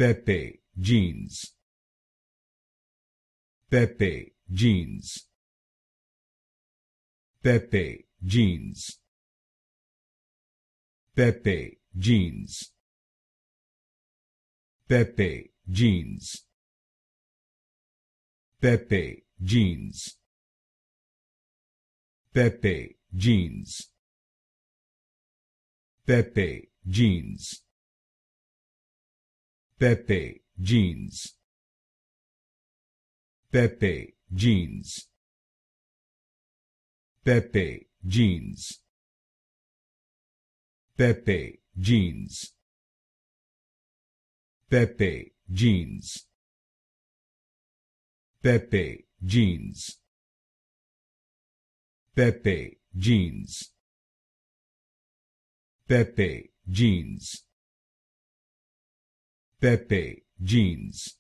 Pepe Jeans, Pepe Jeans, Pepe Jeans, Pepe Jeans, Pepe Jeans, Pepe Jeans, Pepe Jeans, Pepe Jeans, Pepe Jeans, Pepe Jeans, Pepe Jeans, Pepe Jeans, Pepe Jeans, Pepe Jeans, Pepe Jeans, Pepe Jeans, Pepe Jeans,